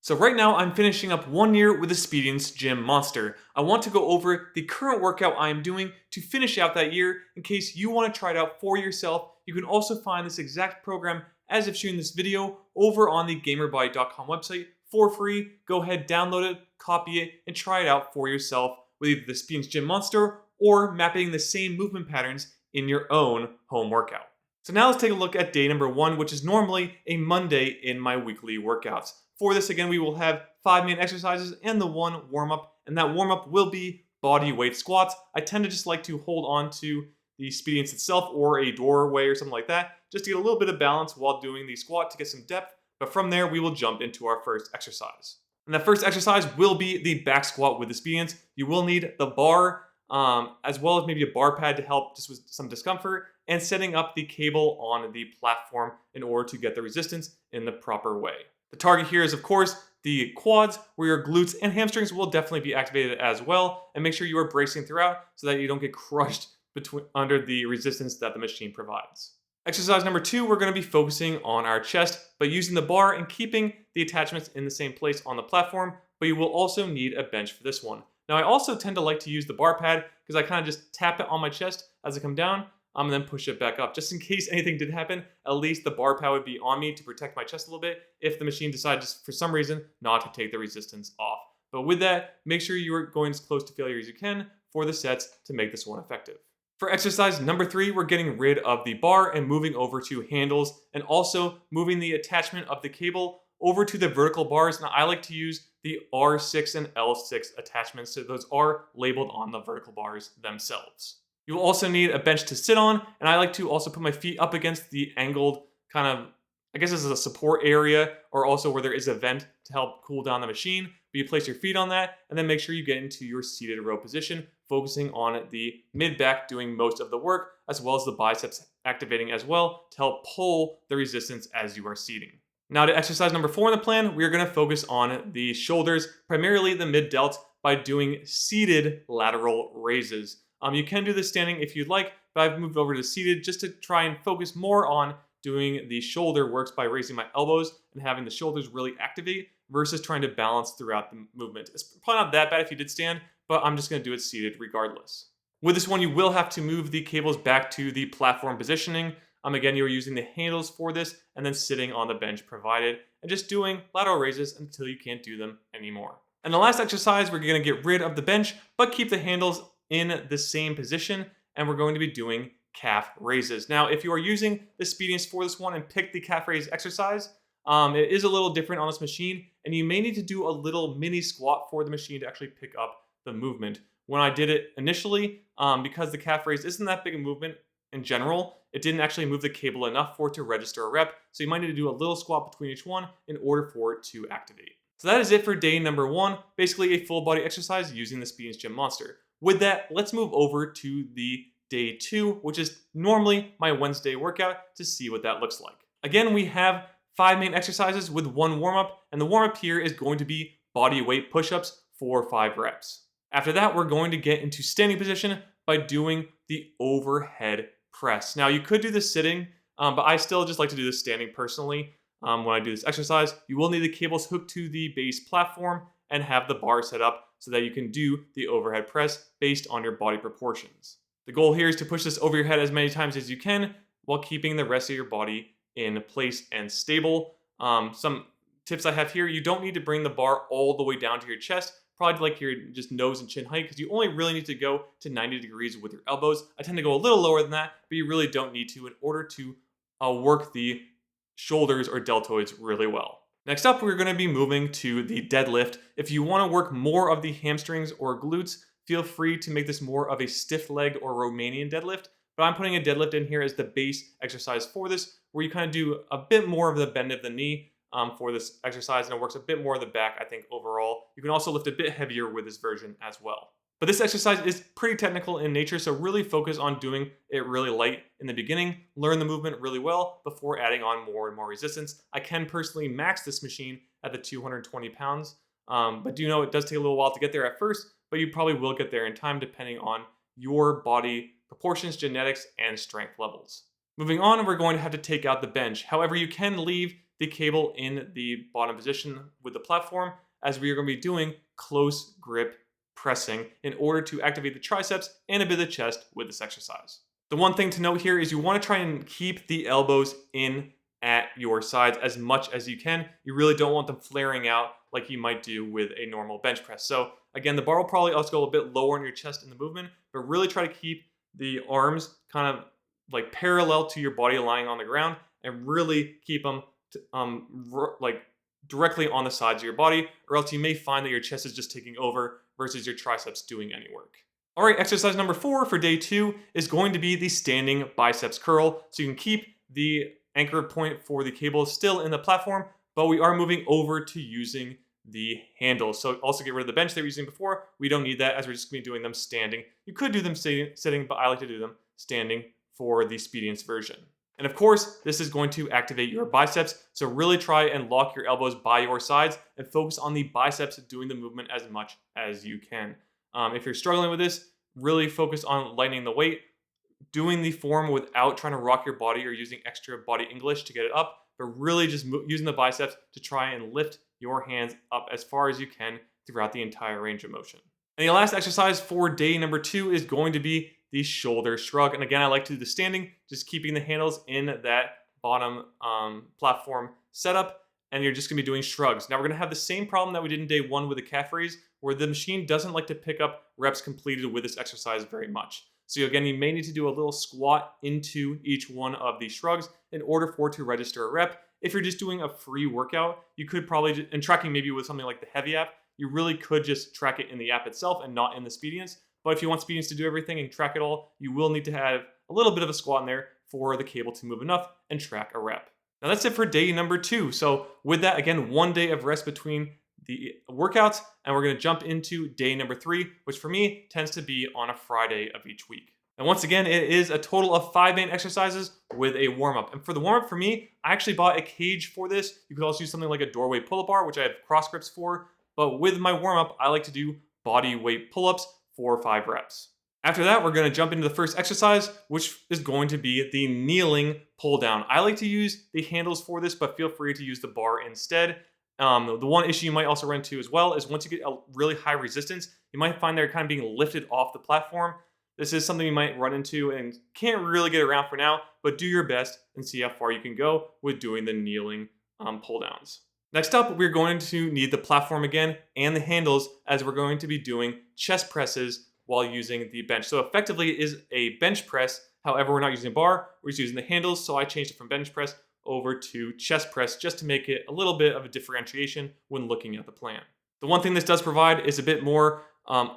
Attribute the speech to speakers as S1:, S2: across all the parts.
S1: So right now I'm finishing up 1 year with the Speediance Gym Monster. I want to go over the current workout I am doing to finish out that year in case you want to try it out for yourself. You can also find this exact program as if shown in this video over on the GamerBody.com website for free. Go ahead, download it, copy it, and try it out for yourself with either the Speediance Gym Monster or mapping the same movement patterns in your own home workout. So now let's take a look at day number 1, which is normally a Monday in my weekly workouts. For this, again, we will have 5 main exercises and the 1 warm-up, and that warm-up will be body weight squats. I tend to just like to hold on to the Speediance itself or a doorway or something like that, just to get a little bit of balance while doing the squat to get some depth. But from there, we will jump into our first exercise. And that first exercise will be the back squat with the Speediance. You will need the bar, as well as maybe a bar pad to help just with some discomfort, and setting up the cable on the platform in order to get the resistance in the proper way. The target here is, of course, the quads, where your glutes and hamstrings will definitely be activated as well, and make sure you are bracing throughout so that you don't get crushed under the resistance that the machine provides. Exercise number 2, we're going to be focusing on our chest, but using the bar and keeping the attachments in the same place on the platform, but you will also need a bench for this one. Now, I also tend to like to use the bar pad because I kind of just tap it on my chest as I come down, and then push it back up. Just in case anything did happen, at least the bar pad would be on me to protect my chest a little bit if the machine decides just for some reason not to take the resistance off. But with that, make sure you are going as close to failure as you can for the sets to make this one effective. For exercise number 3, we're getting rid of the bar and moving over to handles, and also moving the attachment of the cable over to the vertical bars. Now, I like to use the R6 and L6 attachments, so those are labeled on the vertical bars themselves. You will also need a bench to sit on, and I like to also put my feet up against the angled kind of, I guess this is a support area, or also where there is a vent to help cool down the machine. But you place your feet on that, and then make sure you get into your seated row position, focusing on the mid-back doing most of the work, as well as the biceps activating as well to help pull the resistance as you are seating. Now to exercise number 4 in the plan, we are going to focus on the shoulders, primarily the mid-delt, by doing seated lateral raises. You can do this standing if you'd like, but I've moved over to seated just to try and focus more on doing the shoulder works by raising my elbows and having the shoulders really activate versus trying to balance throughout the movement. It's probably not that bad if you did stand, but I'm just going to do it seated regardless. With this one, you will have to move the cables back to the platform positioning. Again, you're using the handles for this and then sitting on the bench provided and just doing lateral raises until you can't do them anymore. And the last exercise, we're going to get rid of the bench, but keep the handles in the same position, and we're going to be doing calf raises. Now, if you are using the Speediance for this one and pick the calf raise exercise, it is a little different on this machine, and you may need to do a little mini squat for the machine to actually pick up the movement. When I did it initially, because the calf raise isn't that big a movement in general, it didn't actually move the cable enough for it to register a rep, so you might need to do a little squat between each one in order for it to activate. So that is it for day number 1, basically a full body exercise using the Speediance Gym Monster. With that, let's move over to the day 2, which is normally my Wednesday workout, to see what that looks like. Again, we have 5 main exercises with 1 warm-up, and the warm-up here is going to be body weight push-ups for 5 reps. After that, we're going to get into standing position by doing the overhead press. Now, you could do this sitting, but I still just like to do this standing personally. When I do this exercise, you will need the cables hooked to the base platform and have the bar set up so that you can do the overhead press based on your body proportions. The goal here is to push this over your head as many times as you can while keeping the rest of your body in place and stable. Some tips I have here, you don't need to bring the bar all the way down to your chest, probably like your just nose and chin height, because you only really need to go to 90 degrees with your elbows. I tend to go a little lower than that, but you really don't need to in order to work the shoulders or deltoids really well. Next up, we're going to be moving to the deadlift. If you want to work more of the hamstrings or glutes, feel free to make this more of a stiff leg or Romanian deadlift, but I'm putting a deadlift in here as the base exercise for this, where you kind of do a bit more of the bend of the knee for this exercise, and it works a bit more of the back, I think, overall. You can also lift a bit heavier with this version as well. But this exercise is pretty technical in nature, so really focus on doing it really light in the beginning, learn the movement really well before adding on more and more resistance. I can personally max this machine at the 220 pounds, but do know it does take a little while to get there at first, but you probably will get there in time depending on your body proportions, genetics, and strength levels. Moving on, we're going to have to take out the bench. However, you can leave the cable in the bottom position with the platform, as we are going to be doing close grip pressing in order to activate the triceps and a bit of the chest with this exercise. The one thing to note here is you want to try and keep the elbows in at your sides as much as you can. You really don't want them flaring out like you might do with a normal bench press. So again, the bar will probably also go a bit lower in your chest in the movement, but really try to keep the arms kind of like parallel to your body lying on the ground, and really keep them like directly on the sides of your body, or else you may find that your chest is just taking over versus your triceps doing any work. All right, exercise number 4 for day 2 is going to be the standing biceps curl. So you can keep the anchor point for the cable still in the platform, but we are moving over to using the handles. So also get rid of the bench they were using before. We don't need that, as we're just going to be doing them standing. You could do them sitting, but I like to do them standing for the Speediance version. And of course, this is going to activate your biceps, so really try and lock your elbows by your sides and focus on the biceps doing the movement as much as you can. If you're struggling with this, really focus on lightening the weight, doing the form without trying to rock your body or using extra body English to get it up, but really just using the biceps to try and lift your hands up as far as you can throughout the entire range of motion. And the last exercise for day number 2 is going to be the shoulder shrug. And again, I like to do the standing, just keeping the handles in that bottom platform setup, and you're just gonna be doing shrugs. Now we're gonna have the same problem that we did in day 1 with the calf raise, where the machine doesn't like to pick up reps completed with this exercise very much. So again, you may need to do a little squat into each one of these shrugs in order for it to register a rep. If you're just doing a free workout, you could probably, and tracking maybe with something like the Heavy app, you really could just track it in the app itself and not in the Speediance. But if you want Speediance to do everything and track it all, you will need to have a little bit of a squat in there for the cable to move enough and track a rep. Now that's it for day number 2. So with that, again, 1 day of rest between the workouts, and we're going to jump into day number 3, which for me tends to be on a Friday of each week. And once again, it is a total of 5 main exercises with a warm-up. And for the warm-up for me, I actually bought a cage for this. You could also use something like a doorway pull-up bar, which I have cross grips for. But with my warm-up, I like to do body weight pull-ups for 5 reps. After that, we're going to jump into the first exercise, which is going to be the kneeling pull down. I like to use the handles for this, but feel free to use the bar instead. The one issue you might also run into as well is once you get a really high resistance, you might find they're kind of being lifted off the platform. This is something you might run into and can't really get around for now, but do your best and see how far you can go with doing the kneeling pull downs. Next up, we're going to need the platform again and the handles, as we're going to be doing chest presses while using the bench. So effectively it is a bench press. However, we're not using a bar, we're just using the handles. So I changed it from bench press over to chest press just to make it a little bit of a differentiation when looking at the plan. The one thing this does provide is a bit more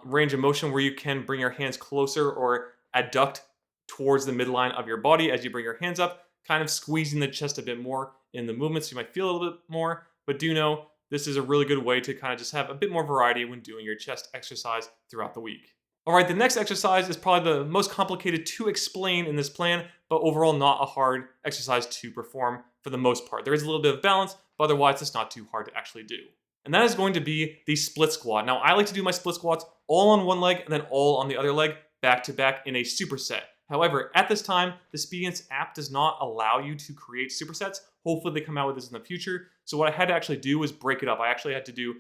S1: range of motion, where you can bring your hands closer or adduct towards the midline of your body as you bring your hands up, kind of squeezing the chest a bit more in the movement, so you might feel a little bit more. But do know this is a really good way to kind of just have a bit more variety when doing your chest exercise throughout the week. All right, the next exercise is probably the most complicated to explain in this plan, but overall not a hard exercise to perform for the most part. There is a little bit of balance, but otherwise it's not too hard to actually do. And that is going to be the split squat. Now, I like to do my split squats all on one leg and then all on the other leg, back to back in a superset. However, at this time, the Speediance app does not allow you to create supersets. Hopefully they come out with this in the future. So what I had to actually do was break it up. I actually had to do,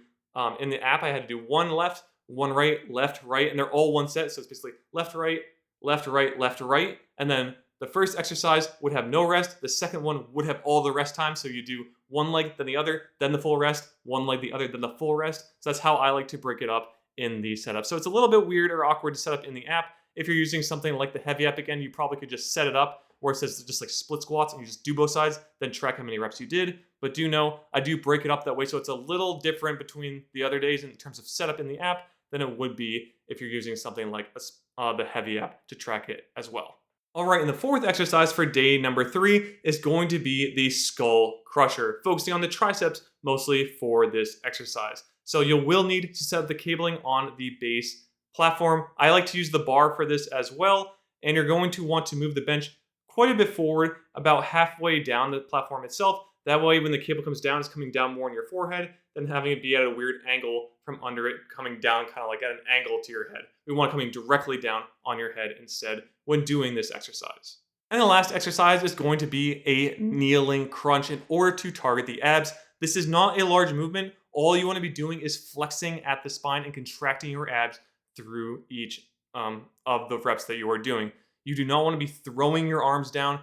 S1: in the app, I had to do one left, one right, left, right, and they're all one set. So it's basically left, right, left, right, left, right. And then the first exercise would have no rest. The second one would have all the rest time. So you do one leg, then the other, then the full rest, one leg, the other, then the full rest. So that's how I like to break it up in the setup. So it's a little bit weird or awkward to set up in the app. If you're using something like the Heavy app, again, you probably could just set it up where it says just like split squats and you just do both sides, then track how many reps you did. But do know, I do break it up that way. So it's a little different between the other days in terms of setup in the app than it would be if you're using something like the Heavy app to track it as well. All right, and the fourth exercise for day number 3 is going to be the skull crusher, focusing on the triceps mostly for this exercise. So you will need to set up the cabling on the base platform. I like to use the bar for this as well, and you're going to want to move the bench quite a bit forward, about halfway down the platform itself. That way, when the cable comes down, it's coming down more on your forehead than having it be at a weird angle from under it, coming down kind of like at an angle to your head. We want it coming directly down on your head instead when doing this exercise. And the last exercise is going to be a kneeling crunch in order to target the abs. This is not a large movement. All you want to be doing is flexing at the spine and contracting your abs through each of the reps that you are doing. You do not want to be throwing your arms down,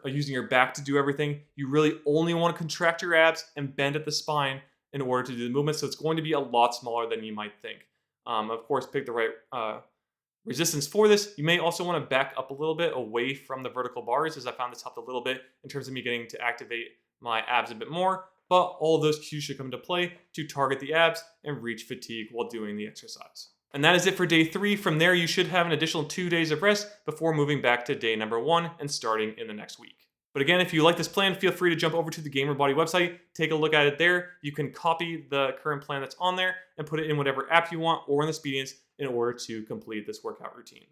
S1: using your back to do everything. You really only want to contract your abs and bend at the spine in order to do the movement. So it's going to be a lot smaller than you might think. Of course, pick the right resistance for this. You may also want to back up a little bit away from the vertical bars, as I found this helped a little bit in terms of me getting to activate my abs a bit more. But all of those cues should come into play to target the abs and reach fatigue while doing the exercise. And that is it for day 3. From there, you should have an additional 2 days of rest before moving back to day number 1 and starting in the next week. But again, if you like this plan, feel free to jump over to the GamerBody website, take a look at it there. You can copy the current plan that's on there and put it in whatever app you want or in the Speediance in order to complete this workout routine.